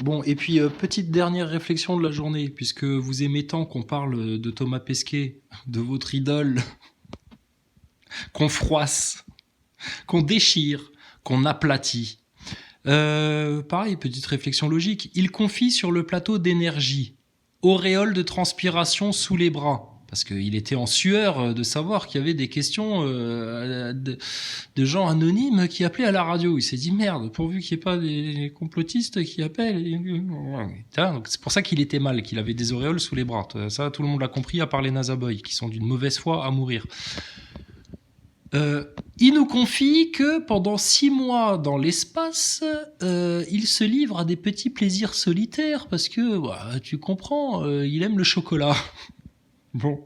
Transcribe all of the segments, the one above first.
Bon, et puis petite dernière réflexion de la journée, puisque vous aimez tant qu'on parle de Thomas Pesquet, de votre idole, qu'on froisse, qu'on déchire, qu'on aplatit. Pareil, petite réflexion logique. Il confie sur le plateau d'énergie, auréole de transpiration sous les bras. Parce qu'il était en sueur de savoir qu'il y avait des questions de gens anonymes qui appelaient à la radio. Il s'est dit merde, pourvu qu'il n'y ait pas des complotistes qui appellent. Donc c'est pour ça qu'il était mal, qu'il avait des auréoles sous les bras. Ça, tout le monde l'a compris, à part les Nazaboys, qui sont d'une mauvaise foi à mourir. Il nous confie que pendant 6 mois dans l'espace, il se livre à des petits plaisirs solitaires parce que, bah, tu comprends, il aime le chocolat. Bon,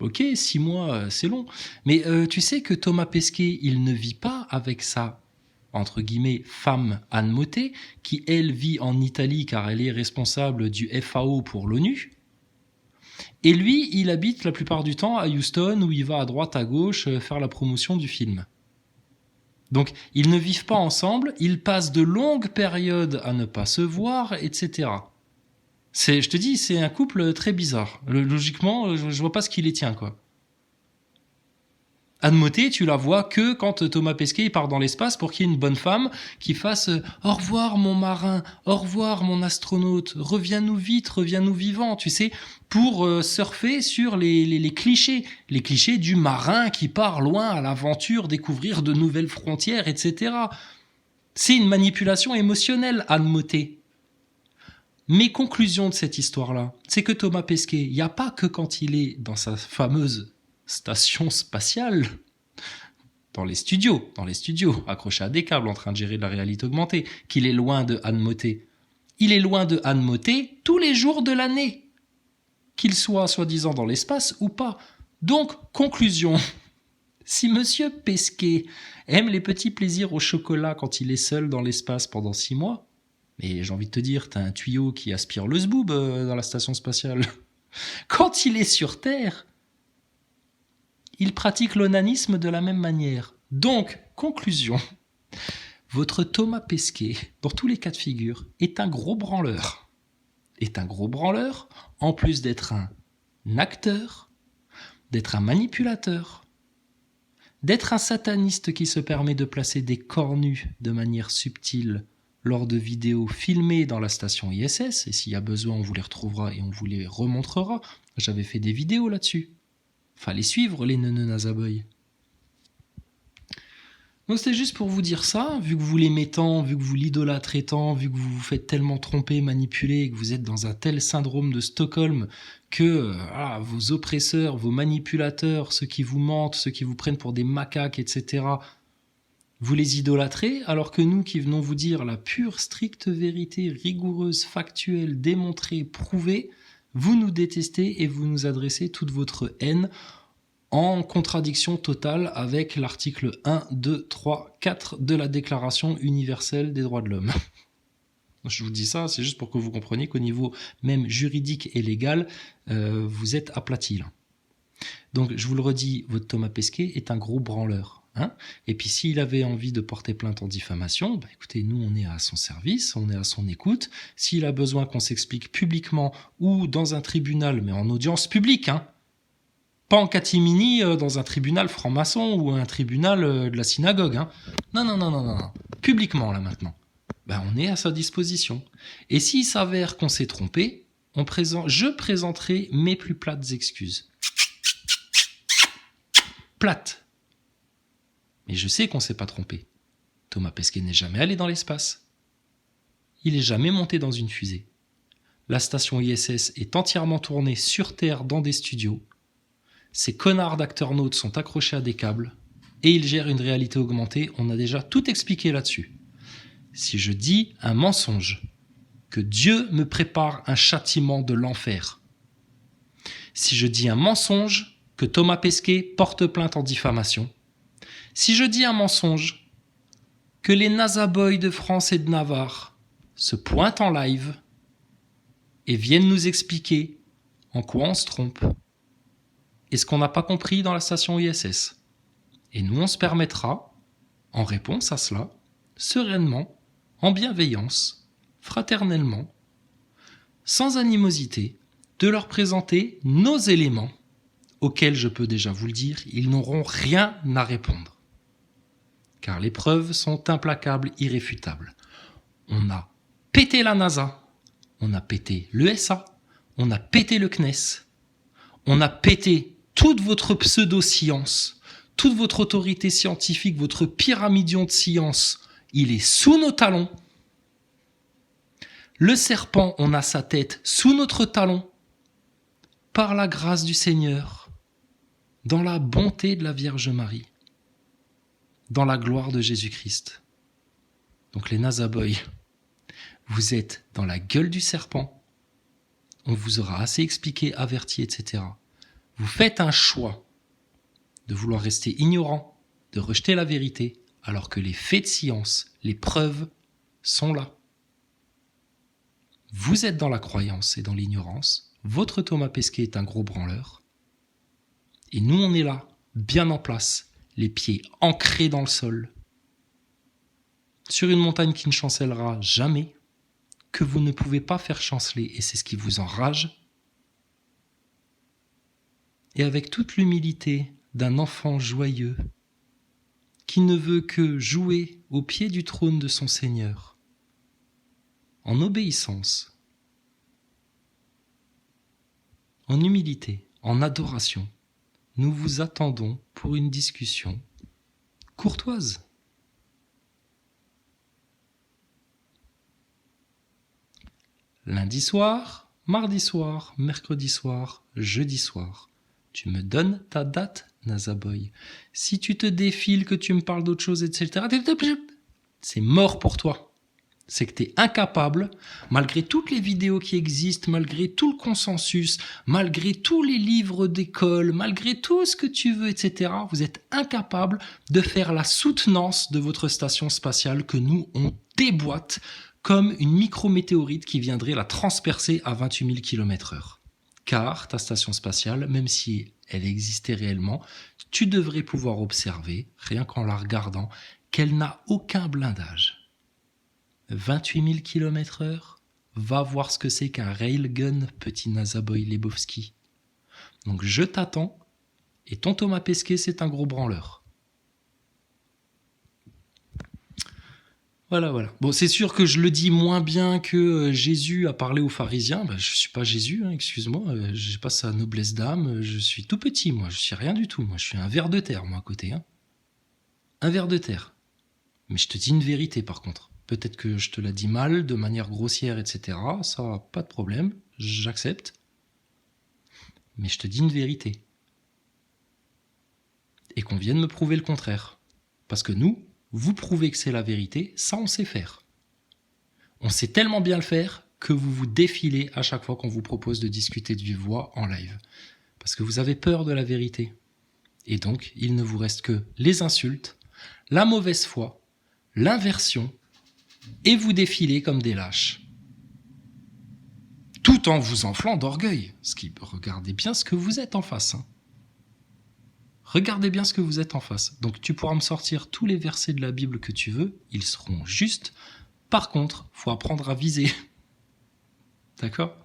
ok, 6 mois, c'est long. Mais tu sais que Thomas Pesquet, il ne vit pas avec sa, entre guillemets, femme Anne Mottet, qui, elle, vit en Italie car elle est responsable du FAO pour l'ONU. Et lui, il habite la plupart du temps à Houston, où il va à droite, à gauche, faire la promotion du film. Donc, ils ne vivent pas ensemble, ils passent de longues périodes à ne pas se voir, etc. Je te dis, c'est un couple très bizarre. Logiquement, je vois pas ce qui les tient, quoi. Anne Mottet, tu la vois que quand Thomas Pesquet il part dans l'espace pour qu'il y ait une bonne femme qui fasse au revoir mon marin, au revoir mon astronaute, reviens-nous vite, reviens-nous vivant, tu sais, pour surfer sur les clichés du marin qui part loin à l'aventure, découvrir de nouvelles frontières, etc. C'est une manipulation émotionnelle, Anne Mottet. Mes conclusions de cette histoire-là, c'est que Thomas Pesquet, il n'y a pas que quand il est dans sa fameuse station spatiale, dans les studios, accroché à des câbles en train de gérer de la réalité augmentée, qu'il est loin de Anne Mottet. Il est loin de Anne Mottet tous les jours de l'année, qu'il soit soi-disant dans l'espace ou pas. Donc, conclusion, si Monsieur Pesquet aime les petits plaisirs au chocolat quand il est seul dans l'espace pendant 6 mois, mais j'ai envie de te dire, t'as un tuyau qui aspire le zboob dans la station spatiale. Quand il est sur Terre, il pratique l'onanisme de la même manière. Donc, conclusion, votre Thomas Pesquet, dans tous les cas de figure, est un gros branleur. En plus d'être un acteur, d'être un manipulateur, d'être un sataniste qui se permet de placer des cornus de manière subtile lors de vidéos filmées dans la station ISS, et s'il y a besoin, on vous les retrouvera et on vous les remontrera. J'avais fait des vidéos là-dessus. Fallait suivre les neuneux Nazaboy. Donc c'était juste pour vous dire ça, vu que vous l'aimez tant, vu que vous l'idolâtrez tant, vu que vous vous faites tellement tromper, manipuler, et que vous êtes dans un tel syndrome de Stockholm que vos oppresseurs, vos manipulateurs, ceux qui vous mentent, ceux qui vous prennent pour des macaques, etc., vous les idolâtrez, alors que nous qui venons vous dire la pure, stricte vérité, rigoureuse, factuelle, démontrée, prouvée, vous nous détestez et vous nous adressez toute votre haine en contradiction totale avec l'article 1, 2, 3, 4 de la Déclaration universelle des droits de l'homme. Je vous dis ça, c'est juste pour que vous compreniez qu'au niveau même juridique et légal, vous êtes aplati là. Donc je vous le redis, votre Thomas Pesquet est un gros branleur. Hein, et puis s'il avait envie de porter plainte en diffamation, bah écoutez, nous on est à son service, on est à son écoute. S'il a besoin qu'on s'explique publiquement ou dans un tribunal, mais en audience publique, hein, pas en catimini dans un tribunal franc-maçon ou un tribunal de la synagogue. Hein. Non. Publiquement là maintenant. Bah, on est à sa disposition. Et s'il s'avère qu'on s'est trompé, je présenterai mes plus plates excuses. Plates. Mais je sais qu'on ne s'est pas trompé. Thomas Pesquet n'est jamais allé dans l'espace. Il n'est jamais monté dans une fusée. La station ISS est entièrement tournée sur Terre dans des studios. Ces connards d'acteurs-nautes sont accrochés à des câbles et ils gèrent une réalité augmentée. On a déjà tout expliqué là-dessus. Si je dis un mensonge, que Dieu me prépare un châtiment de l'enfer. Si je dis un mensonge, que Thomas Pesquet porte plainte en diffamation. Si je dis un mensonge, que les Nazaboys de France et de Navarre se pointent en live et viennent nous expliquer en quoi on se trompe et ce qu'on n'a pas compris dans la station ISS. Et nous, on se permettra, en réponse à cela, sereinement, en bienveillance, fraternellement, sans animosité, de leur présenter nos éléments, auxquels je peux déjà vous le dire, ils n'auront rien à répondre. Car les preuves sont implacables, irréfutables. On a pété la NASA, on a pété l'ESA, on a pété le CNES, on a pété toute votre pseudo-science, toute votre autorité scientifique, votre pyramidion de science, il est sous nos talons. Le serpent, on a sa tête sous notre talon. Par la grâce du Seigneur, dans la bonté de la Vierge Marie, dans la gloire de Jésus-Christ. Donc les Nazaboys, vous êtes dans la gueule du serpent, on vous aura assez expliqué, averti, etc. Vous faites un choix de vouloir rester ignorant, de rejeter la vérité, alors que les faits de science, les preuves sont là. Vous êtes dans la croyance et dans l'ignorance, votre Thomas Pesquet est un gros branleur, et nous on est là, bien en place, les pieds ancrés dans le sol, sur une montagne qui ne chancellera jamais, que vous ne pouvez pas faire chanceler, et c'est ce qui vous enrage. Et avec toute l'humilité d'un enfant joyeux, qui ne veut que jouer au pied du trône de son Seigneur, en obéissance, en humilité, en adoration, nous vous attendons pour une discussion courtoise. Lundi soir, mardi soir, mercredi soir, jeudi soir. Tu me donnes ta date, Nazaboy. Si tu te défiles, que tu me parles d'autre chose, etc., c'est mort pour toi. C'est que tu es incapable, malgré toutes les vidéos qui existent, malgré tout le consensus, malgré tous les livres d'école, malgré tout ce que tu veux, etc., vous êtes incapable de faire la soutenance de votre station spatiale que nous, on déboîte comme une micrométéorite qui viendrait la transpercer à 28 000 km/h. Car ta station spatiale, même si elle existait réellement, tu devrais pouvoir observer, rien qu'en la regardant, qu'elle n'a aucun blindage. 28 000 km/h, va voir ce que c'est qu'un railgun, petit Nazaboy Lebowski. Donc je t'attends, et ton Thomas Pesquet, c'est un gros branleur. Voilà. Bon, c'est sûr que je le dis moins bien que Jésus a parlé aux pharisiens. Ben, je suis pas Jésus, hein, excuse-moi. J'ai pas sa noblesse d'âme. Je suis tout petit, moi. Je suis rien du tout. Moi, je suis un ver de terre, moi, à côté. Hein. Un ver de terre. Mais je te dis une vérité, par contre. Peut-être que je te la dis mal, de manière grossière, etc. Ça, pas de problème. J'accepte. Mais je te dis une vérité. Et qu'on vienne me prouver le contraire. Parce que nous, vous prouvez que c'est la vérité, ça on sait faire. On sait tellement bien le faire que vous vous défilez à chaque fois qu'on vous propose de discuter de vive voix en live. Parce que vous avez peur de la vérité. Et donc, il ne vous reste que les insultes, la mauvaise foi, l'inversion, et vous défilez comme des lâches. Tout en vous enflant d'orgueil. Regardez bien ce que vous êtes en face. Hein. Regardez bien ce que vous êtes en face. Donc tu pourras me sortir tous les versets de la Bible que tu veux, ils seront justes. Par contre, il faut apprendre à viser. D'accord ?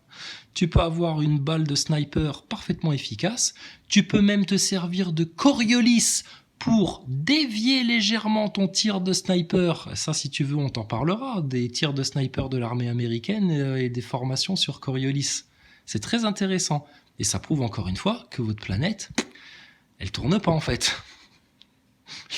Tu peux avoir une balle de sniper parfaitement efficace. Tu peux même te servir de Coriolis pour dévier légèrement ton tir de sniper. Ça, si tu veux, on t'en parlera. Des tirs de sniper de l'armée américaine et des formations sur Coriolis. C'est très intéressant. Et ça prouve encore une fois que votre planète... elle tourne pas en fait.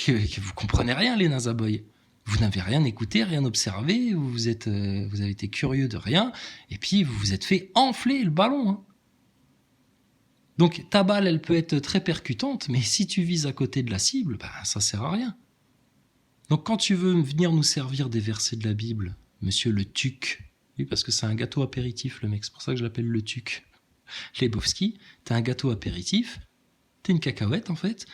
Vous comprenez rien les Nazaboys. Vous n'avez rien écouté, rien observé, vous avez été curieux de rien, et puis vous vous êtes fait enfler le ballon. Hein. Donc ta balle, elle peut être très percutante, mais si tu vises à côté de la cible, ça sert à rien. Donc quand tu veux venir nous servir des versets de la Bible, monsieur le Tuc, oui parce que c'est un gâteau apéritif le mec, c'est pour ça que je l'appelle le Tuc, Lebowski, t'as un gâteau apéritif, t'es une cacahuète en fait,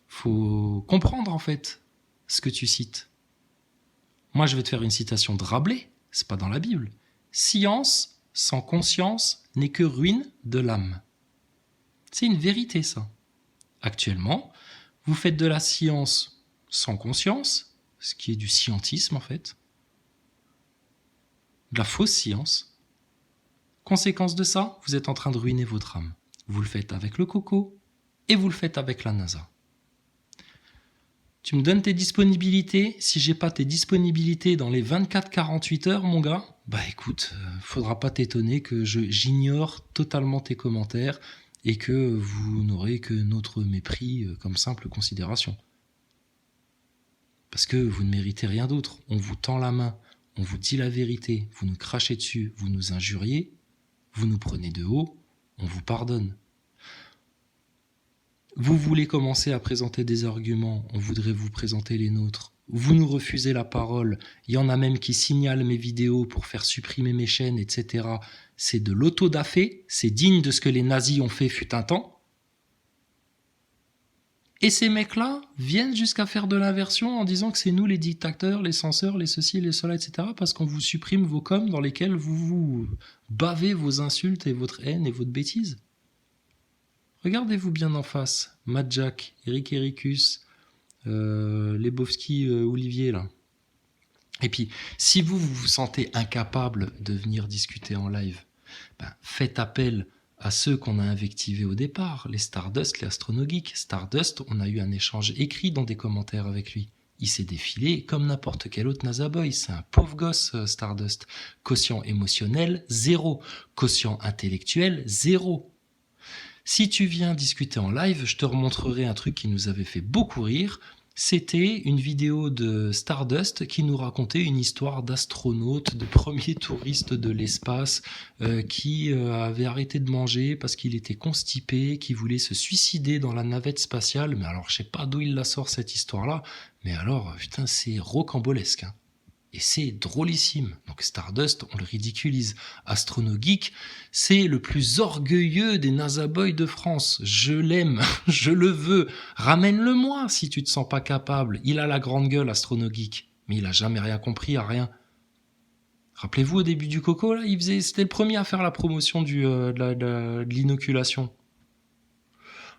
faut comprendre en fait ce que tu cites. Moi je vais te faire une citation de Rabelais, c'est pas dans la Bible. Science sans conscience n'est que ruine de l'âme. C'est une vérité ça. Actuellement, vous faites de la science sans conscience, ce qui est du scientisme en fait. de la fausse science. Conséquence de ça, vous êtes en train de ruiner votre âme. Vous le faites avec le coco et vous le faites avec la NASA. Tu me donnes tes disponibilités. Si j'ai pas tes disponibilités dans les 24-48 heures, mon gars, bah écoute, faudra pas t'étonner que j'ignore totalement tes commentaires et que vous n'aurez que notre mépris comme simple considération. Parce que vous ne méritez rien d'autre. On vous tend la main, on vous dit la vérité, vous nous crachez dessus, vous nous injuriez, vous nous prenez de haut, on vous pardonne. Vous voulez commencer à présenter des arguments, on voudrait vous présenter les nôtres. Vous nous refusez la parole, il y en a même qui signalent mes vidéos pour faire supprimer mes chaînes, etc. C'est de l'autodafé, c'est digne de ce que les nazis ont fait fut un temps. Et ces mecs-là viennent jusqu'à faire de l'inversion en disant que c'est nous les dictateurs, les censeurs, les ceci, les cela, etc. parce qu'on vous supprime vos coms dans lesquels vous bavez vos insultes et votre haine et votre bêtise. Regardez-vous bien en face, Matt Jack, Eric Ericus, Lebowski, Olivier, là. Et puis, si vous vous sentez incapable de venir discuter en live, faites appel à ceux qu'on a invectivés au départ, les Stardust, les Astronogeeks. Stardust, on a eu un échange écrit dans des commentaires avec lui. Il s'est défilé comme n'importe quel autre NASA Boy. C'est un pauvre gosse, Stardust. Quotient émotionnel, 0. Quotient intellectuel, 0. Si tu viens discuter en live, je te remontrerai un truc qui nous avait fait beaucoup rire. C'était une vidéo de Stardust qui nous racontait une histoire d'astronaute, de premier touriste de l'espace qui avait arrêté de manger parce qu'il était constipé, qui voulait se suicider dans la navette spatiale. Mais alors, je sais pas d'où il la sort cette histoire-là, mais alors, putain, c'est rocambolesque, hein. Et c'est drôlissime. Donc Stardust, on le ridiculise. Astronogeek, c'est le plus orgueilleux des NASA Boys de France. Je l'aime, je le veux. Ramène-le-moi si tu te sens pas capable. Il a la grande gueule, Astronogeek. Mais il a jamais rien compris à rien. Rappelez-vous, au début du Coco, là, c'était le premier à faire la promotion de l'inoculation.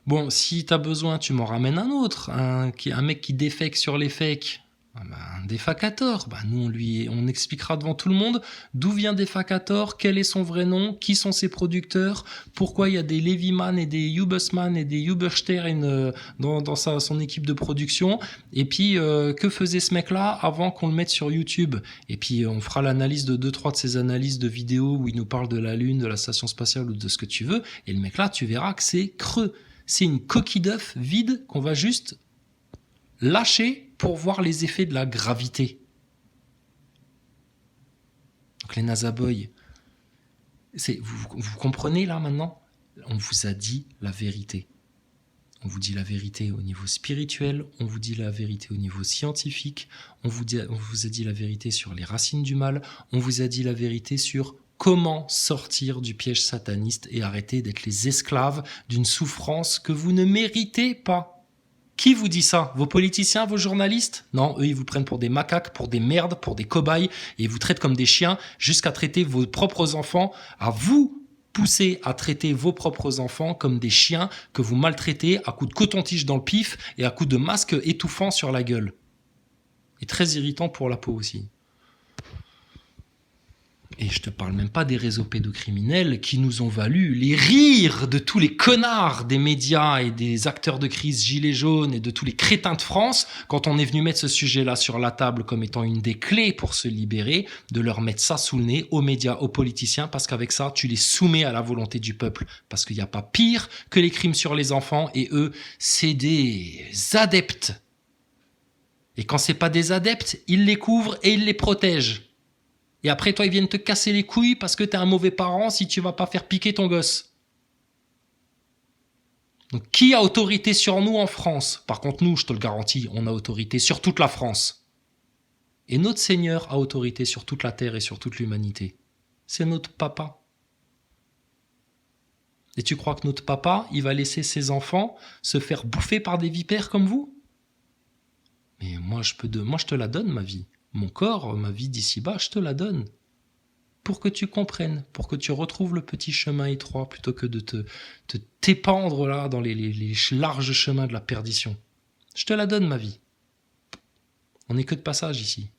Bon, si t'as besoin, tu m'en ramènes un autre. Un mec qui défèque sur les fakes. Un défacator, nous on expliquera devant tout le monde d'où vient Défacator, quel est son vrai nom, qui sont ses producteurs, pourquoi il y a des Levyman et des Hubesman et des Huberstern dans son équipe de production, et puis que faisait ce mec-là avant qu'on le mette sur YouTube. Et puis on fera l'analyse de 2-3 de ces analyses de vidéos où il nous parle de la Lune, de la station spatiale ou de ce que tu veux, et le mec là tu verras que c'est creux, c'est une coquille d'œuf vide qu'on va juste lâcher pour voir les effets de la gravité. Donc les NASA Boys, vous comprenez là maintenant ? On vous a dit la vérité. On vous dit la vérité au niveau spirituel, on vous dit la vérité au niveau scientifique, on vous a dit la vérité sur les racines du mal, on vous a dit la vérité sur comment sortir du piège sataniste et arrêter d'être les esclaves d'une souffrance que vous ne méritez pas. Qui vous dit ça ? Vos politiciens, vos journalistes ? Non, eux, ils vous prennent pour des macaques, pour des merdes, pour des cobayes, et ils vous traitent comme des chiens jusqu'à traiter vos propres enfants, à vous pousser à traiter vos propres enfants comme des chiens que vous maltraitez à coups de coton-tige dans le pif et à coups de masque étouffant sur la gueule. Et très irritant pour la peau aussi. Et je te parle même pas des réseaux pédocriminels qui nous ont valu les rires de tous les connards des médias et des acteurs de crise gilets jaunes et de tous les crétins de France quand on est venu mettre ce sujet-là sur la table comme étant une des clés pour se libérer, de leur mettre ça sous le nez aux médias, aux politiciens, parce qu'avec ça, tu les soumets à la volonté du peuple. Parce qu'il n'y a pas pire que les crimes sur les enfants et eux, c'est des adeptes. Et quand c'est pas des adeptes, ils les couvrent et ils les protègent. Et après, toi, ils viennent te casser les couilles parce que t'es un mauvais parent si tu vas pas faire piquer ton gosse. Donc, qui a autorité sur nous en France ? Par contre, nous, je te le garantis, on a autorité sur toute la France. Et notre Seigneur a autorité sur toute la terre et sur toute l'humanité. C'est notre papa. Et tu crois que notre papa, il va laisser ses enfants se faire bouffer par des vipères comme vous ? Mais moi, je te la donne, ma vie. Mon corps, ma vie d'ici-bas, je te la donne. Pour que tu comprennes, pour que tu retrouves le petit chemin étroit, plutôt que de t'épandre là dans les larges chemins de la perdition. Je te la donne, ma vie. On n'est que de passage ici.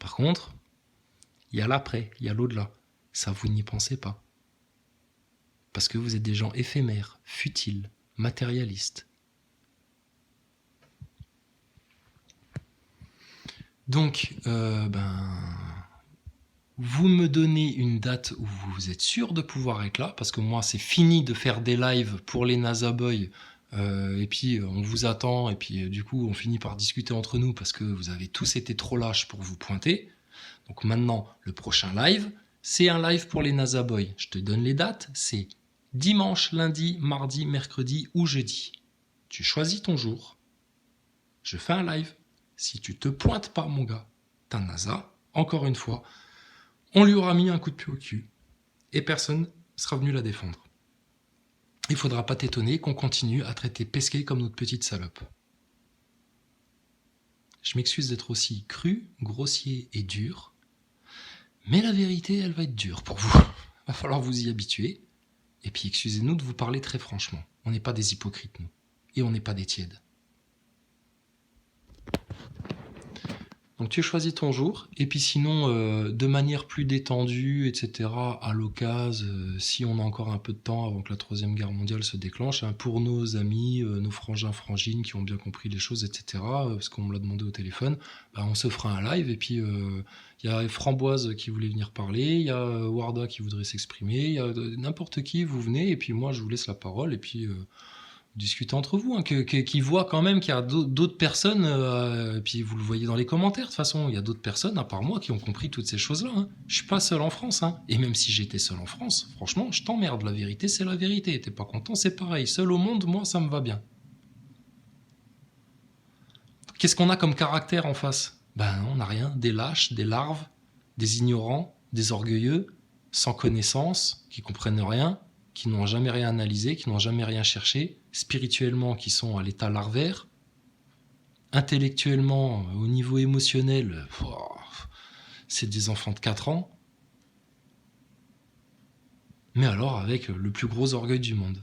Par contre, il y a l'après, il y a l'au-delà. Ça, vous n'y pensez pas. Parce que vous êtes des gens éphémères, futiles, matérialistes. Donc, vous me donnez une date où vous êtes sûr de pouvoir être là, parce que moi, c'est fini de faire des lives pour les NASA Boys, et puis on vous attend, et puis du coup, on finit par discuter entre nous, parce que vous avez tous été trop lâches pour vous pointer. Donc maintenant, le prochain live, c'est un live pour les NASA Boys. Je te donne les dates, c'est dimanche, lundi, mardi, mercredi ou jeudi. Tu choisis ton jour, je fais un live. Si tu te pointes pas, mon gars, ta NASA, encore une fois, on lui aura mis un coup de pied au cul et personne sera venu la défendre. Il faudra pas t'étonner qu'on continue à traiter Pesquet comme notre petite salope. Je m'excuse d'être aussi cru, grossier et dur, mais la vérité, elle va être dure pour vous. Va falloir vous y habituer. Et puis, excusez-nous de vous parler très franchement. On n'est pas des hypocrites, nous. Et on n'est pas des tièdes. Donc tu choisis ton jour, et puis sinon, de manière plus détendue, etc., à l'occasion, si on a encore un peu de temps avant que la Troisième Guerre mondiale se déclenche, hein, pour nos amis, nos frangins, frangines qui ont bien compris les choses, etc., parce qu'on me l'a demandé au téléphone, on se fera un live, et puis il y a Framboise qui voulait venir parler, il y a Warda qui voudrait s'exprimer, il y a n'importe qui, vous venez, et puis moi je vous laisse la parole, et puis... discutez entre vous, hein, qui voient quand même qu'il y a d'autres personnes, et puis vous le voyez dans les commentaires, de toute façon, il y a d'autres personnes, à part moi, qui ont compris toutes ces choses-là. Hein. Je suis pas seul en France, hein. Et même si j'étais seul en France, franchement, je t'emmerde, la vérité, c'est la vérité. T'es pas content, c'est pareil. Seul au monde, moi, ça me va bien. Qu'est-ce qu'on a comme caractère en face ? On n'a rien, des lâches, des larves, des ignorants, des orgueilleux, sans connaissance, qui comprennent rien, qui n'ont jamais rien analysé, qui n'ont jamais rien cherché, spirituellement qui sont à l'état larvaire, intellectuellement, au niveau émotionnel, c'est des enfants de 4 ans, mais alors avec le plus gros orgueil du monde.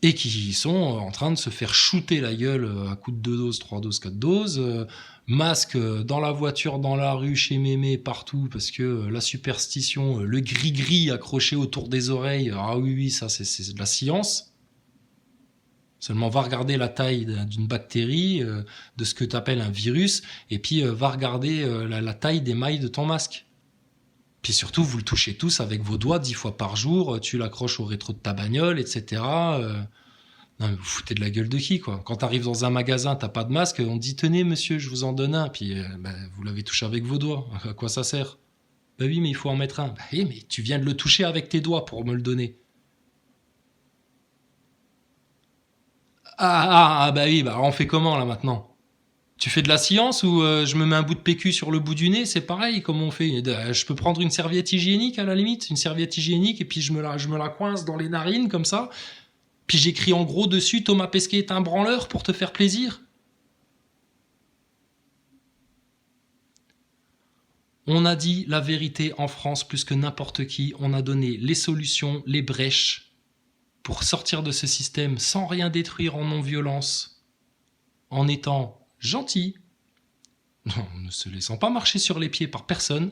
Et qui sont en train de se faire shooter la gueule à coups de 2 doses, 3 doses, 4 doses, masque dans la voiture, dans la rue, chez mémé, partout, parce que la superstition, le gris-gris accroché autour des oreilles, ah oui, ça c'est de la science. Seulement, va regarder la taille d'une bactérie, de ce que tu appelles un virus, et puis va regarder la taille des mailles de ton masque. Puis surtout, vous le touchez tous avec vos doigts 10 fois par jour, tu l'accroches au rétro de ta bagnole, etc. Non, mais vous foutez de la gueule de qui, quoi. Quand tu arrives dans un magasin, t'as pas de masque, on te dit « Tenez, monsieur, je vous en donne un », puis vous l'avez touché avec vos doigts. À quoi ça sert ? Oui, mais il faut en mettre un. Oui, mais tu viens de le toucher avec tes doigts pour me le donner. Oui, on fait comment là maintenant ? Tu fais de la science ou je me mets un bout de PQ sur le bout du nez, c'est pareil, comment on fait ? Je peux prendre une serviette hygiénique à la limite, une serviette hygiénique, et puis je me la coince dans les narines comme ça, puis j'écris en gros dessus « Thomas Pesquet est un branleur » pour te faire plaisir. On a dit la vérité en France plus que n'importe qui, on a donné les solutions, les brèches, pour sortir de ce système sans rien détruire en non-violence, en étant gentil, en ne se laissant pas marcher sur les pieds par personne,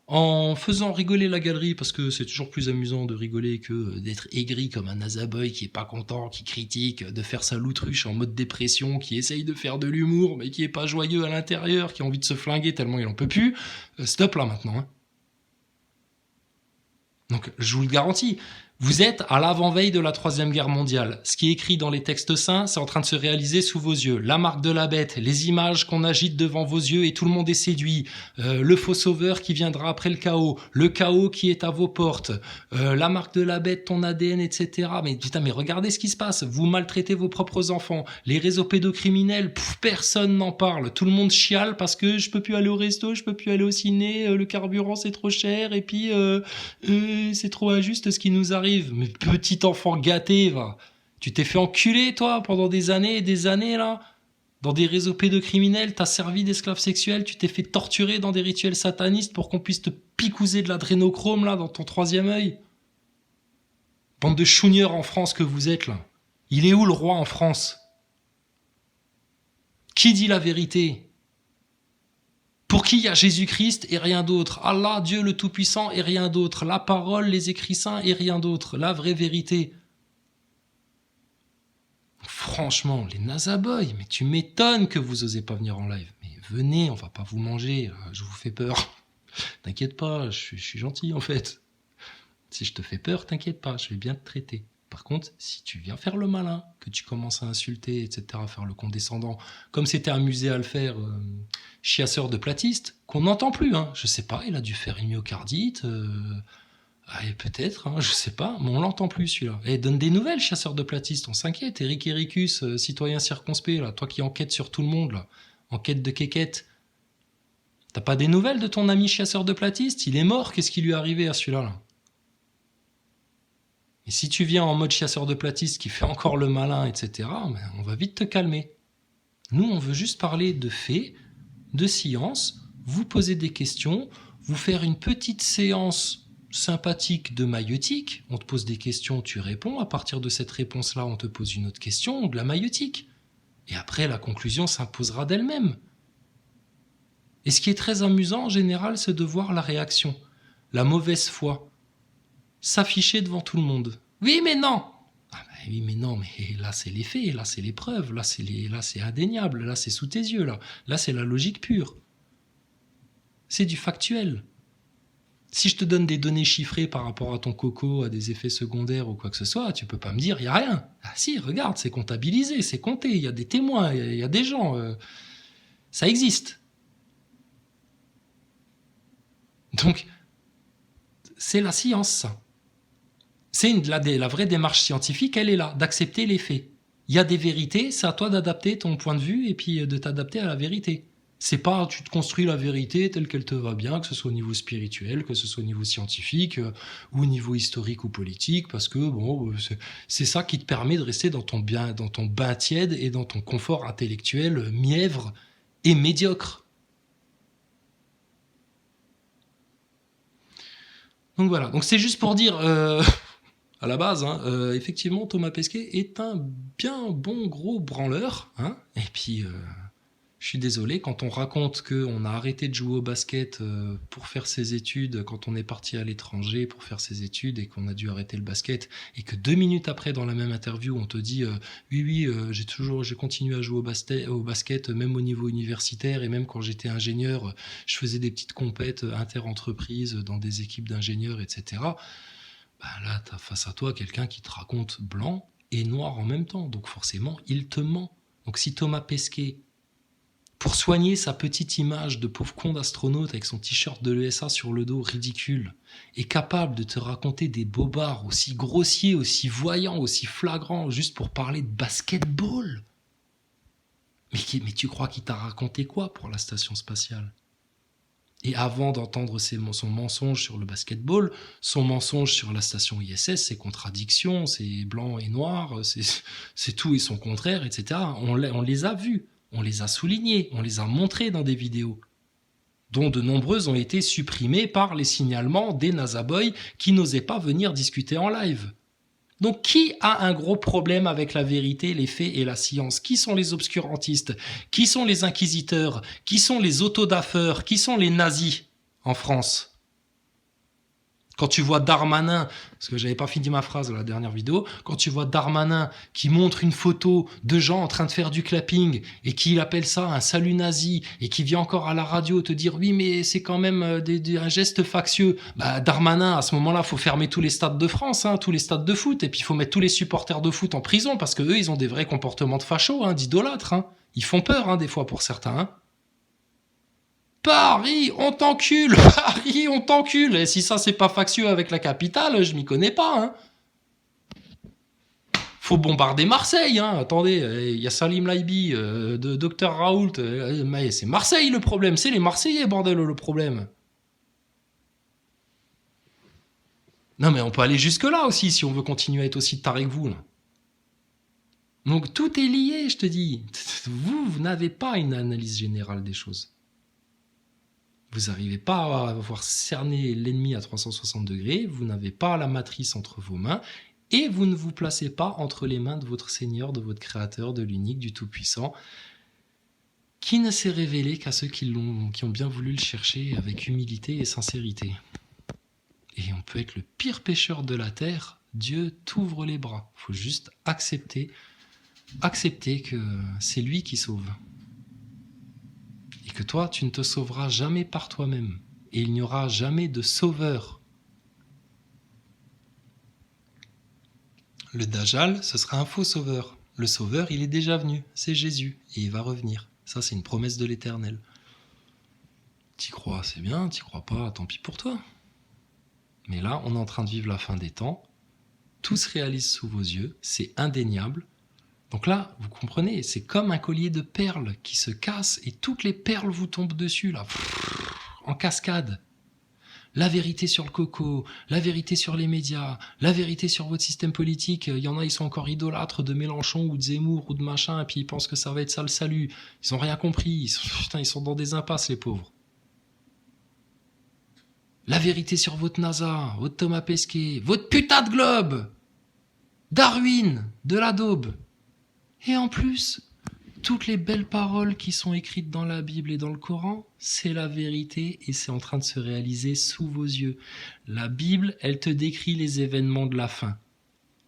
en faisant rigoler la galerie, parce que c'est toujours plus amusant de rigoler que d'être aigri comme un NASA Boy qui est pas content, qui critique, de faire sa loutruche en mode dépression, qui essaye de faire de l'humour, mais qui est pas joyeux à l'intérieur, qui a envie de se flinguer tellement il en peut plus. Stop là maintenant. Hein. Donc je vous le garantis, vous êtes à l'avant-veille de la Troisième Guerre mondiale. Ce qui est écrit dans les textes saints, c'est en train de se réaliser sous vos yeux. La marque de la bête, les images qu'on agite devant vos yeux et tout le monde est séduit. Le faux sauveur qui viendra après le chaos qui est à vos portes. La marque de la bête, ton ADN, etc. Mais putain, mais regardez ce qui se passe. Vous maltraitez vos propres enfants. Les réseaux pédocriminels, personne n'en parle. Tout le monde chiale parce que je peux plus aller au resto, je peux plus aller au ciné, le carburant c'est trop cher et puis c'est trop injuste ce qui nous arrive. Mais petit enfant gâté, va. Tu t'es fait enculer, toi, pendant des années et des années, là. Dans des réseaux pédocriminels, t'as servi d'esclave sexuel, tu t'es fait torturer dans des rituels satanistes pour qu'on puisse te picouser de l'adrénochrome, là, dans ton 3e œil. Bande de chougneurs en France que vous êtes, là. Il est où le roi en France ? Qui dit la vérité ? Pour qui il y a Jésus-Christ et rien d'autre. Allah, Dieu le Tout-Puissant et rien d'autre. La parole, les écrits saints et rien d'autre. La vraie vérité. Franchement, les Nazaboys, mais tu m'étonnes que vous osez pas venir en live. Mais venez, on va pas vous manger, je vous fais peur. T'inquiète pas, je suis gentil en fait. Si je te fais peur, t'inquiète pas, je vais bien te traiter. Par contre, si tu viens faire le malin, que tu commences à insulter, etc., à faire le condescendant, comme c'était amusé à le faire Chiasseur de Platiste, qu'on n'entend plus, hein. Je sais pas, il a dû faire une myocardite, peut-être, hein, je sais pas, mais on l'entend plus celui-là. Et donne des nouvelles, Chasseur de Platiste, on s'inquiète. Eric Ericus, citoyen circonspect, là, toi qui enquêtes sur tout le monde, là, enquête de quéquette. T'as pas des nouvelles de ton ami Chasseur de Platiste? Il est mort, qu'est-ce qui lui est arrivé à celui-là là? Et si tu viens en mode Chasseur de Platiste qui fait encore le malin, etc., ben, on va vite te calmer. Nous, on veut juste parler de faits, de science, vous poser des questions, vous faire une petite séance sympathique de maïeutique. On te pose des questions, tu réponds. À partir de cette réponse-là, on te pose une autre question, de la maïeutique. Et après, la conclusion s'imposera d'elle-même. Et ce qui est très amusant, en général, c'est de voir la réaction, la mauvaise foi, s'afficher devant tout le monde. Oui, mais non! Ah ben oui, mais non, mais là, c'est les faits, là, c'est les preuves, là, c'est indéniable, là, c'est sous tes yeux, là, c'est la logique pure. C'est du factuel. Si je te donne des données chiffrées par rapport à ton coco, à des effets secondaires ou quoi que ce soit, tu peux pas me dire, il n'y a rien. Ah si, regarde, c'est comptabilisé, c'est compté, il y a des témoins, il y a des gens. Ça existe. Donc, c'est la science, ça. C'est la vraie démarche scientifique, elle est là, d'accepter les faits. Il y a des vérités, c'est à toi d'adapter ton point de vue et puis de t'adapter à la vérité. C'est pas tu te construis la vérité telle qu'elle te va bien, que ce soit au niveau spirituel, que ce soit au niveau scientifique ou au niveau historique ou politique, parce que bon, c'est ça qui te permet de rester dans ton bain tiède et dans ton confort intellectuel mièvre et médiocre. Donc voilà, donc c'est juste pour dire à la base, hein, effectivement, Thomas Pesquet est un bien bon gros branleur, hein, et puis je suis désolé, quand on raconte qu'on a arrêté de jouer au basket pour faire ses études, quand on est parti à l'étranger pour faire ses études et qu'on a dû arrêter le basket, et que 2 minutes après, dans la même interview, on te dit oui, j'ai continué à jouer au basket, même au niveau universitaire, et même quand j'étais ingénieur, je faisais des petites compètes inter-entreprises dans des équipes d'ingénieurs, etc. Ben là, tu as face à toi quelqu'un qui te raconte blanc et noir en même temps. Donc forcément, il te ment. Donc si Thomas Pesquet, pour soigner sa petite image de pauvre con d'astronaute avec son t-shirt de l'ESA sur le dos ridicule, est capable de te raconter des bobards aussi grossiers, aussi voyants, aussi flagrants, juste pour parler de basketball. Mais tu crois qu'il t'a raconté quoi pour la station spatiale ? Et avant d'entendre son mensonge sur le basketball, son mensonge sur la station ISS, ses contradictions, ses blancs et noirs, c'est tout et son contraire, etc. On les a vus, on les a soulignés, on les a montrés dans des vidéos, dont de nombreuses ont été supprimées par les signalements des Nazaboys qui n'osaient pas venir discuter en live. Donc qui a un gros problème avec la vérité, les faits et la science ? Qui sont les obscurantistes ? Qui sont les inquisiteurs ? Qui sont les autodafeurs ? Qui sont les nazis en France ? Quand tu vois Darmanin, parce que j'avais pas fini ma phrase dans la dernière vidéo, quand tu vois Darmanin qui montre une photo de gens en train de faire du clapping et qui appelle ça un salut nazi et qui vient encore à la radio te dire oui mais c'est quand même un geste factieux, bah Darmanin à ce moment-là faut fermer tous les stades de France, hein, tous les stades de foot et puis il faut mettre tous les supporters de foot en prison parce que eux ils ont des vrais comportements de fachos, hein, d'idolâtres, hein. Ils font peur hein, des fois pour certains. Hein. Paris, on t'encule. Paris, on t'encule. Et si ça, c'est pas factieux avec la capitale, je m'y connais pas. Hein. Faut bombarder Marseille. Hein. Attendez, il y a Salim Laibi, de Dr Raoult. Mais c'est Marseille le problème. C'est les Marseillais, bordel, le problème. Non, mais on peut aller jusque-là aussi si on veut continuer à être aussi taré que vous. Là. Donc tout est lié, je te dis. Vous n'avez pas une analyse générale des choses. Vous n'arrivez pas à avoir cerné l'ennemi à 360 degrés, vous n'avez pas la matrice entre vos mains, et vous ne vous placez pas entre les mains de votre Seigneur, de votre Créateur, de l'unique, du Tout-Puissant, qui ne s'est révélé qu'à ceux qui ont bien voulu le chercher avec humilité et sincérité. Et on peut être le pire pécheur de la terre, Dieu t'ouvre les bras. Il faut juste accepter que c'est lui qui sauve. Et que toi, tu ne te sauveras jamais par toi-même. Et il n'y aura jamais de sauveur. Le Dajjal, ce sera un faux sauveur. Le sauveur, il est déjà venu, c'est Jésus, et il va revenir. Ça, c'est une promesse de l'Éternel. T'y crois, c'est bien, t'y crois pas, tant pis pour toi. Mais là, on est en train de vivre la fin des temps. Tout se réalise sous vos yeux, c'est indéniable. Donc là, vous comprenez, c'est comme un collier de perles qui se casse et toutes les perles vous tombent dessus, là, en cascade. La vérité sur le coco, la vérité sur les médias, la vérité sur votre système politique. Il y en a, ils sont encore idolâtres de Mélenchon ou de Zemmour ou de machin, et puis ils pensent que ça va être ça le salut. Ils n'ont rien compris. Ils sont dans des impasses, les pauvres. La vérité sur votre NASA, votre Thomas Pesquet, votre putain de globe, Darwin, de la daube. Et en plus, toutes les belles paroles qui sont écrites dans la Bible et dans le Coran, c'est la vérité et c'est en train de se réaliser sous vos yeux. La Bible, elle te décrit les événements de la fin.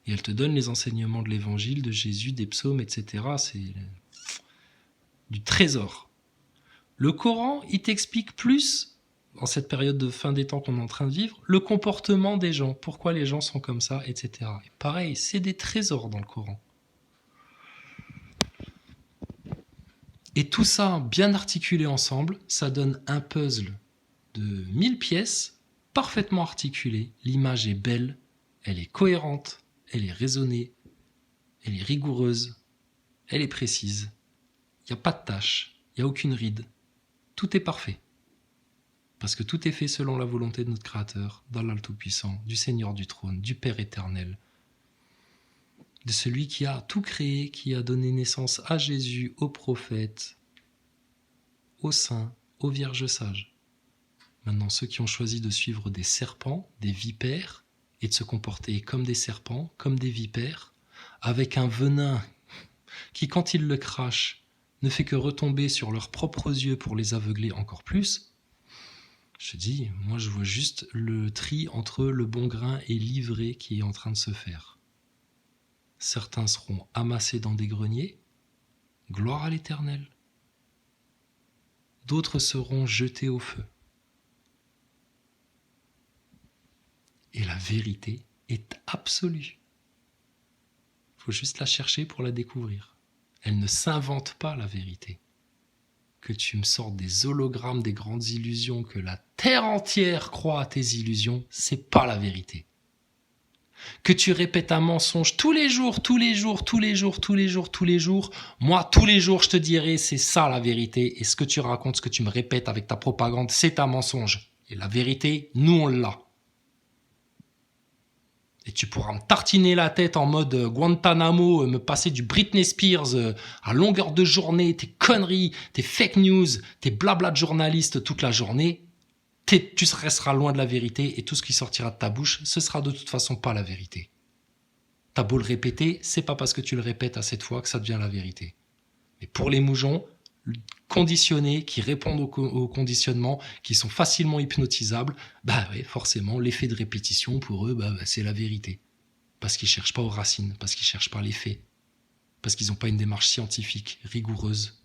Et elle te donne les enseignements de l'Évangile, de Jésus, des psaumes, etc. C'est du trésor. Le Coran, il t'explique plus, en cette période de fin des temps qu'on est en train de vivre, le comportement des gens, pourquoi les gens sont comme ça, etc. Et pareil, c'est des trésors dans le Coran. Et tout ça, bien articulé ensemble, ça donne un puzzle de 1000 pièces, parfaitement articulé. L'image est belle, elle est cohérente, elle est raisonnée, elle est rigoureuse, elle est précise. Il n'y a pas de tâche, il n'y a aucune ride. Tout est parfait. Parce que tout est fait selon la volonté de notre Créateur, d'Allah le Tout-Puissant, du Seigneur du Trône, du Père éternel, de celui qui a tout créé, qui a donné naissance à Jésus, aux prophètes, aux saints, aux vierges sages. Maintenant, ceux qui ont choisi de suivre des serpents, des vipères, et de se comporter comme des serpents, comme des vipères, avec un venin qui, quand ils le crachent, ne fait que retomber sur leurs propres yeux pour les aveugler encore plus, je te dis, moi je vois juste le tri entre le bon grain et l'ivraie qui est en train de se faire. Certains seront amassés dans des greniers, gloire à l'Éternel. D'autres seront jetés au feu. Et la vérité est absolue. Il faut juste la chercher pour la découvrir. Elle ne s'invente pas, la vérité. Que tu me sortes des hologrammes, des grandes illusions, que la terre entière croit à tes illusions, c'est pas la vérité. Que tu répètes un mensonge tous les jours, moi tous les jours je te dirai c'est ça la vérité, et ce que tu racontes, ce que tu me répètes avec ta propagande, c'est un mensonge. Et la vérité, nous on l'a. Et tu pourras me tartiner la tête en mode Guantanamo, me passer du Britney Spears à longueur de journée, tes conneries, tes fake news, tes blabla de journalistes toute la journée. Tu resteras loin de la vérité et tout ce qui sortira de ta bouche, ce sera de toute façon pas la vérité. T'as beau le répéter, c'est pas parce que tu le répètes à cette fois que ça devient la vérité. Mais pour les moujons, conditionnés, qui répondent au conditionnement, qui sont facilement hypnotisables, oui, forcément, l'effet de répétition, pour eux, c'est la vérité. Parce qu'ils ne cherchent pas aux racines, parce qu'ils ne cherchent pas les faits, parce qu'ils n'ont pas une démarche scientifique, rigoureuse.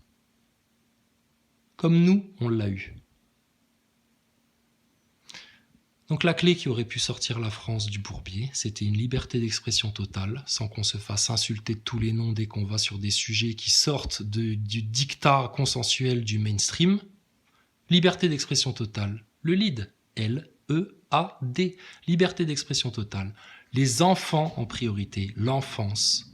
Comme nous, on l'a eu. Donc la clé qui aurait pu sortir la France du bourbier, c'était une liberté d'expression totale, sans qu'on se fasse insulter de tous les noms dès qu'on va sur des sujets qui sortent du dictat consensuel du mainstream. Liberté d'expression totale. Le LEAD. L-E-A-D. Liberté d'expression totale. Les enfants en priorité. L'enfance.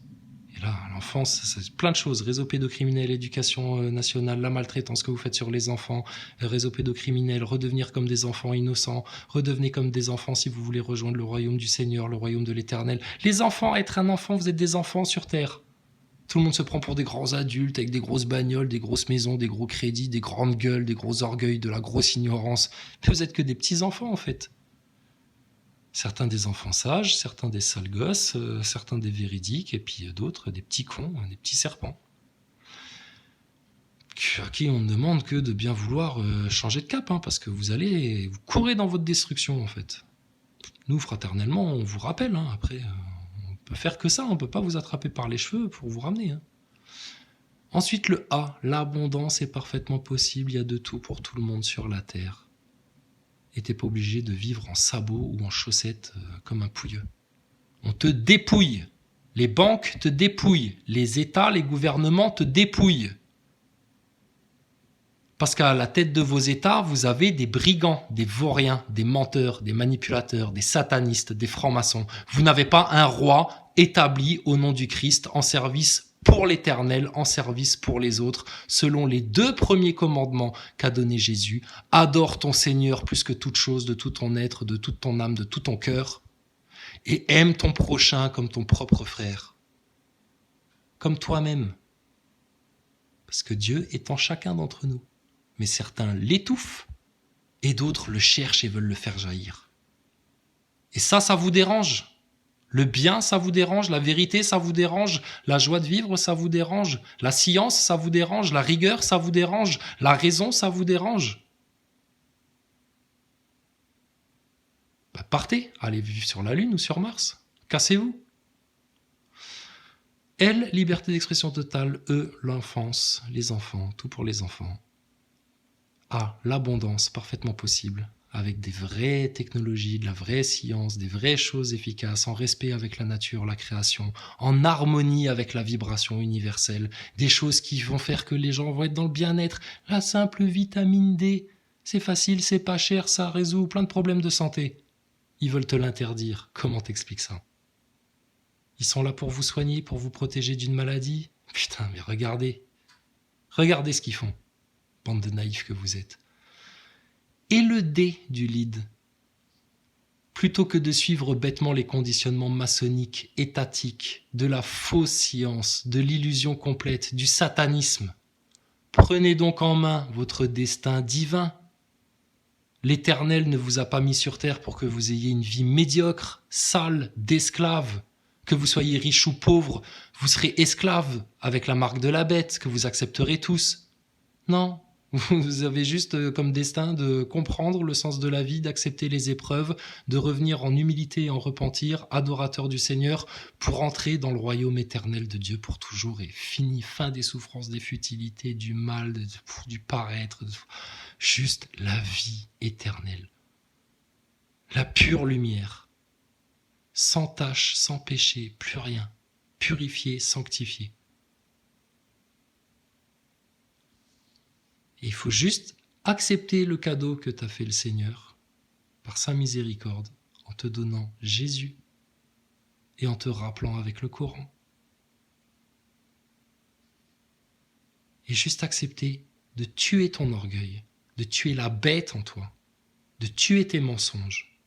Et là, l'enfance, c'est plein de choses. Réseau pédocriminel, éducation nationale, la maltraitance que vous faites sur les enfants, réseau pédocriminel, redevenir comme des enfants innocents, redevenez comme des enfants si vous voulez rejoindre le royaume du Seigneur, le royaume de l'Éternel. Les enfants, être un enfant, vous êtes des enfants sur terre. Tout le monde se prend pour des grands adultes avec des grosses bagnoles, des grosses maisons, des gros crédits, des grandes gueules, des gros orgueils, de la grosse ignorance. Mais vous êtes que des petits enfants en fait. Certains des enfants sages, certains des sales gosses, certains des véridiques, et puis d'autres des petits cons, des petits serpents. à qui on ne demande que de bien vouloir changer de cap, hein, parce que vous courez dans votre destruction, en fait. Nous, fraternellement, on vous rappelle, hein, après, on peut faire que ça, on ne peut pas vous attraper par les cheveux pour vous ramener. Hein. Ensuite, le A, l'abondance est parfaitement possible, il y a de tout pour tout le monde sur la terre. Et t'es pas obligé de vivre en sabots ou en chaussettes comme un pouilleux. On te dépouille. Les banques te dépouillent. Les États, les gouvernements te dépouillent. Parce qu'à la tête de vos États, vous avez des brigands, des vauriens, des menteurs, des manipulateurs, des satanistes, des francs-maçons. Vous n'avez pas un roi établi au nom du Christ en service pour l'Éternel, en service pour les autres, selon les 2 premiers commandements qu'a donné Jésus. Adore ton Seigneur plus que toute chose, de tout ton être, de toute ton âme, de tout ton cœur, et aime ton prochain comme ton propre frère, comme toi-même. Parce que Dieu est en chacun d'entre nous. Mais certains l'étouffent et d'autres le cherchent et veulent le faire jaillir. Et ça vous dérange. Le bien, ça vous dérange. La vérité, ça vous dérange. La joie de vivre, ça vous dérange. La science, ça vous dérange. La rigueur, ça vous dérange. La raison, ça vous dérange. Partez, allez vivre sur la Lune ou sur Mars. Cassez-vous. L, liberté d'expression totale. E, l'enfance, les enfants, tout pour les enfants. A, l'abondance parfaitement possible, avec des vraies technologies, de la vraie science, des vraies choses efficaces, en respect avec la nature, la création, en harmonie avec la vibration universelle, des choses qui vont faire que les gens vont être dans le bien-être. La simple vitamine D, c'est facile, c'est pas cher, ça résout plein de problèmes de santé. Ils veulent te l'interdire. Comment t'expliques ça? Ils sont là pour vous soigner, pour vous protéger d'une maladie? Putain, mais regardez ce qu'ils font. Bande de naïfs que vous êtes. Et le D du lead, plutôt que de suivre bêtement les conditionnements maçonniques, étatiques, de la fausse science, de l'illusion complète, du satanisme, prenez donc en main votre destin divin. L'Éternel ne vous a pas mis sur terre pour que vous ayez une vie médiocre, sale, d'esclave. Que vous soyez riche ou pauvre, vous serez esclave avec la marque de la bête que vous accepterez tous. Non. Vous avez juste comme destin de comprendre le sens de la vie, d'accepter les épreuves, de revenir en humilité et en repentir, adorateur du Seigneur, pour entrer dans le royaume éternel de Dieu pour toujours et fini, fin des souffrances, des futilités, du mal, du paraître, juste la vie éternelle. La pure lumière, sans tache, sans péché, plus rien, purifié, sanctifié. Et il faut juste accepter le cadeau que t'a fait le Seigneur par sa miséricorde en te donnant Jésus et en te rappelant avec le Coran. Et juste accepter de tuer ton orgueil, de tuer la bête en toi, de tuer tes mensonges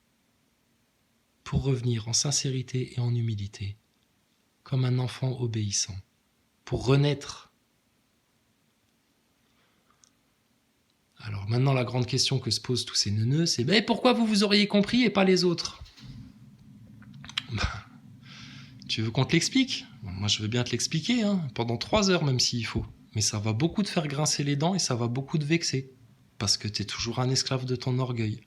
pour revenir en sincérité et en humilité comme un enfant obéissant, pour renaître. Alors maintenant, la grande question que se posent tous ces neuneux, c'est pourquoi vous auriez compris et pas les autres? Tu veux qu'on te l'explique? Moi, je veux bien te l'expliquer, pendant 3 heures même s'il faut. Mais ça va beaucoup te faire grincer les dents et ça va beaucoup te vexer. Parce que tu es toujours un esclave de ton orgueil.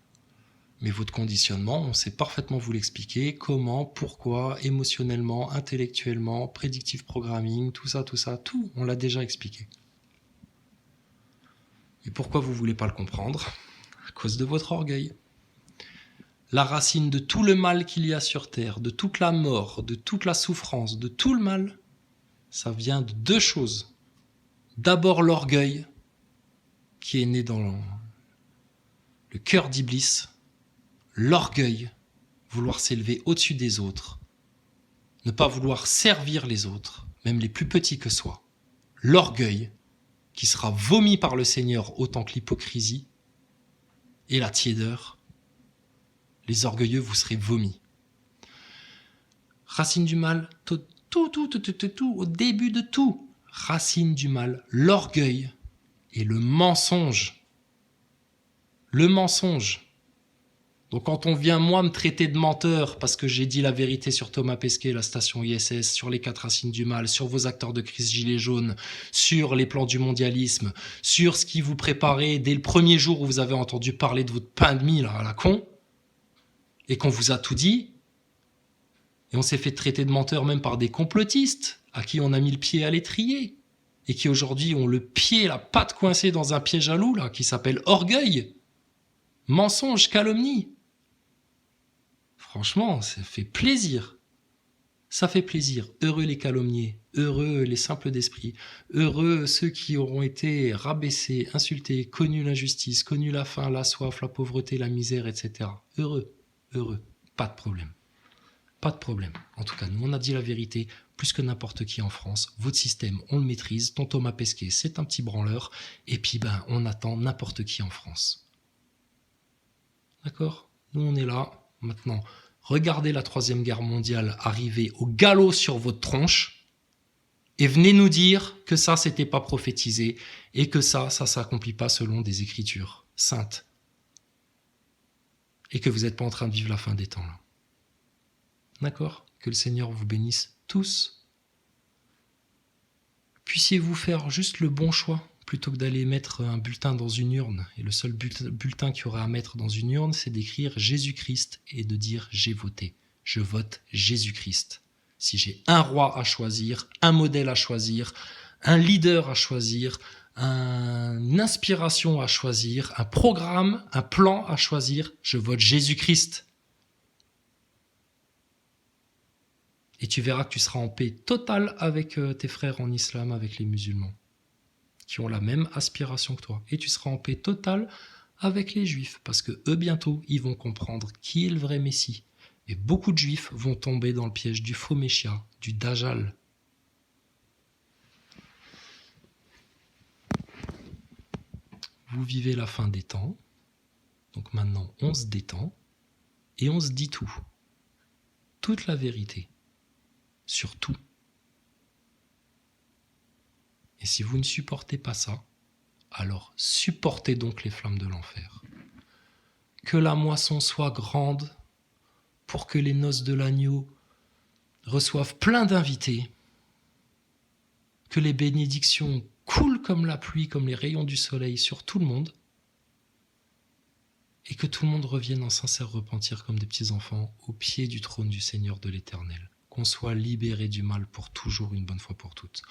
Mais votre conditionnement, on sait parfaitement vous l'expliquer. Comment, pourquoi, émotionnellement, intellectuellement, predictive programming, tout ça, tout, on l'a déjà expliqué. Et pourquoi vous ne voulez pas le comprendre? À cause de votre orgueil. La racine de tout le mal qu'il y a sur terre, de toute la mort, de toute la souffrance, de tout le mal, ça vient de 2 choses. D'abord l'orgueil, qui est né dans le cœur d'Iblis. L'orgueil, vouloir s'élever au-dessus des autres, ne pas vouloir servir les autres, même les plus petits que soi. L'orgueil, qui sera vomi par le Seigneur autant que l'hypocrisie et la tiédeur. Les orgueilleux, vous serez vomis. Racine du mal, tout, au début de tout. Racine du mal, l'orgueil et le mensonge. Le mensonge. Donc quand on vient, moi, me traiter de menteur parce que j'ai dit la vérité sur Thomas Pesquet, la station ISS, sur les 4 racines du mal, sur vos acteurs de crise gilets jaunes, sur les plans du mondialisme, sur ce qui vous préparait dès le premier jour où vous avez entendu parler de votre pain de mie là, à la con, et qu'on vous a tout dit, et on s'est fait traiter de menteur même par des complotistes à qui on a mis le pied à l'étrier, et qui aujourd'hui ont le pied, la patte coincée dans un piège à loup là, qui s'appelle orgueil, mensonge, calomnie. Franchement, ça fait plaisir. Ça fait plaisir. Heureux les calomniés, heureux les simples d'esprit, heureux ceux qui auront été rabaissés, insultés, connus l'injustice, connus la faim, la soif, la pauvreté, la misère, etc. Heureux, heureux. Pas de problème. Pas de problème. En tout cas, nous, on a dit la vérité plus que n'importe qui en France. Votre système, on le maîtrise. Ton Thomas Pesquet, c'est un petit branleur. Et puis, on attend n'importe qui en France. D'accord ? Nous, on est là. Maintenant, regardez la Troisième Guerre mondiale arriver au galop sur votre tronche et venez nous dire que ça, c'était pas prophétisé et que ça s'accomplit pas selon des écritures saintes et que vous n'êtes pas en train de vivre la fin des temps là. D'accord ? Que le Seigneur vous bénisse tous. Puissiez-vous faire juste le bon choix plutôt que d'aller mettre un bulletin dans une urne. Et le seul bulletin qu'il y aura à mettre dans une urne, c'est d'écrire Jésus-Christ et de dire j'ai voté. Je vote Jésus-Christ. Si j'ai un roi à choisir, un modèle à choisir, un leader à choisir, une inspiration à choisir, un programme, un plan à choisir, je vote Jésus-Christ. Et tu verras que tu seras en paix totale avec tes frères en islam, avec les musulmans, qui ont la même aspiration que toi. Et tu seras en paix totale avec les juifs, parce que eux, bientôt, ils vont comprendre qui est le vrai Messie. Et beaucoup de juifs vont tomber dans le piège du faux Messia, du Dajjal. Vous vivez la fin des temps, donc maintenant on se détend, et on se dit tout. Toute la vérité. Sur tout. Et si vous ne supportez pas ça, alors supportez donc les flammes de l'enfer. Que la moisson soit grande pour que les noces de l'agneau reçoivent plein d'invités, que les bénédictions coulent comme la pluie, comme les rayons du soleil sur tout le monde, et que tout le monde revienne en sincère repentir comme des petits enfants au pied du trône du Seigneur de l'Éternel. Qu'on soit libéré du mal pour toujours, une bonne fois pour toutes.